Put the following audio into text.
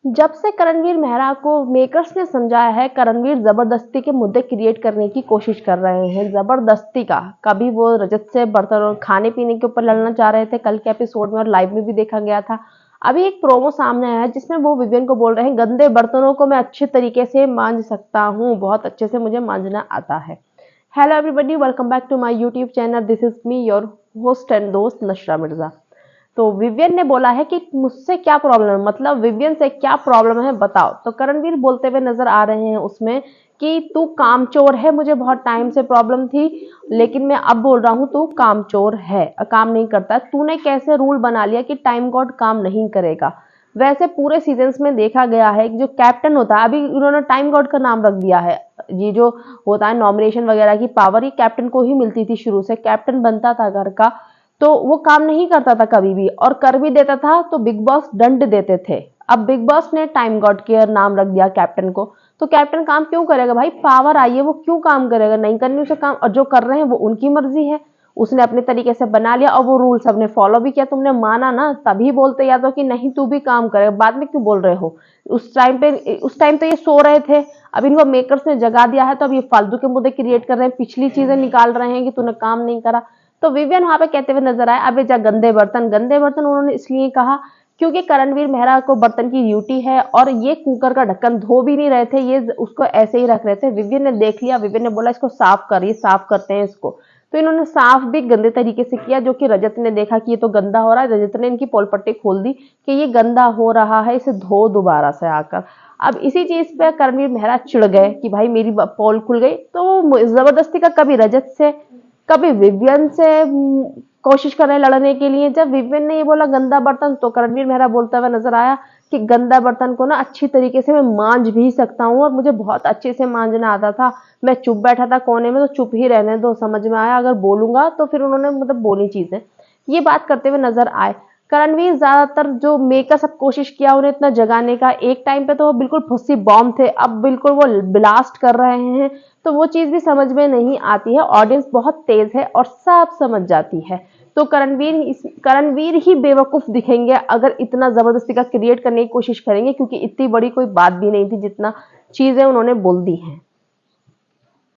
जब से करणवीर मेहरा को मेकर्स ने समझाया है, करणवीर जबरदस्ती के मुद्दे क्रिएट करने की कोशिश कर रहे हैं। जबरदस्ती का, कभी वो रजत से बर्तन और खाने पीने के ऊपर लड़ना चाह रहे थे कल के एपिसोड में, और लाइव में भी देखा गया था। अभी एक प्रोमो सामने आया है जिसमें वो विवियन को बोल रहे हैं, गंदे बर्तनों को मैं अच्छे तरीके से मांज सकता हूँ, बहुत अच्छे से मुझे मांजना आता है। Hello everybody, welcome back to my YouTube channel. This is me your host and दोस्त नशरा मिर्जा। तो विवियन ने बोला है कि मुझसे क्या प्रॉब्लम है, मतलब विवियन से क्या प्रॉब्लम है बताओ। तो करणवीर बोलते हुए नजर आ रहे हैं उसमें कि तू कामचोर है, मुझे बहुत टाइम से प्रॉब्लम थी, लेकिन मैं अब बोल रहा हूँ तू कामचोर है, काम नहीं करता। तूने कैसे रूल बना लिया कि टाइम गॉड काम नहीं करेगा। वैसे पूरे सीजन्स में देखा गया है कि जो कैप्टन होता है, अभी उन्होंने टाइम गॉड का नाम रख दिया है। ये जो होता है नॉमिनेशन वगैरह की पावर, ये कैप्टन को ही मिलती थी शुरू से। कैप्टन बनता था घर का तो वो काम नहीं करता था कभी भी, और कर भी देता था तो बिग बॉस दंड देते थे। अब बिग बॉस ने टाइम गॉड के नाम रख दिया कैप्टन को, तो कैप्टन काम क्यों करेगा भाई? पावर आई है, वो क्यों काम करेगा? नहीं करनी उसे काम, और जो कर रहे हैं वो उनकी मर्जी है। उसने अपने तरीके से बना लिया और वो रूल सबने फॉलो भी किया। तुमने माना ना, तभी बोलते या तो कि नहीं तू भी काम करेगा, बाद में क्यों बोल रहे हो? उस टाइम पे ये सो रहे थे। अब इनको मेकर्स ने जगा दिया है, तो अब ये फालतू के मुद्दे क्रिएट कर रहे हैं, पिछली चीजें निकाल रहे हैं कि तूने काम नहीं करा। तो विवियन वहां पे कहते हुए नजर आए, अबे जा गंदे बर्तन। गंदे बर्तन उन्होंने इसलिए कहा क्योंकि करणवीर मेहरा को बर्तन की ड्यूटी है, और ये कुकर का ढक्कन धो भी नहीं रहे थे, ये उसको ऐसे ही रख रहे थे। विवियन ने देख लिया, विवियन ने बोला इसको साफ कर, ये साफ करते हैं इसको। तो इन्होंने साफ भी गंदे तरीके से किया, जो कि रजत ने देखा कि ये तो गंदा हो रहा है। रजत ने इनकी पोल पट्टी खोल दी कि ये गंदा हो रहा है, इसे धो दोबारा से आकर। अब इसी चीज पे करणवीर मेहरा चिढ़ गए कि भाई मेरी पोल खुल गई, तो जबरदस्ती का कभी रजत से कभी विवियन से कोशिश कर रहे हैं लड़ने के लिए। जब विवियन ने ये बोला गंदा बर्तन, तो करणवीर मेहरा बोलता हुआ नजर आया कि गंदा बर्तन को ना अच्छी तरीके से मैं मांझ भी सकता हूँ, और मुझे बहुत अच्छे से मांझना आता था। मैं चुप बैठा था कोने में, तो चुप ही रहने दो, समझ में आया? अगर बोलूंगा तो फिर उन्होंने मतलब बोली चीजें, ये बात करते हुए नजर आए। करणवीर ज्यादातर जो मेकर्स सब कोशिश किया उन्हें इतना जगाने का, एक टाइम पे तो वो बिल्कुल फुस्सी बॉम्ब थे, अब बिल्कुल वो ब्लास्ट कर रहे हैं। तो वो चीज भी समझ में नहीं आती है, ऑडियंस बहुत तेज है और सब समझ जाती है। तो करणवीर ही बेवकूफ दिखेंगे अगर इतना जबरदस्ती का क्रिएट करने की कोशिश करेंगे, क्योंकि इतनी बड़ी कोई बात भी नहीं थी जितना चीजें उन्होंने बोल दी हैं।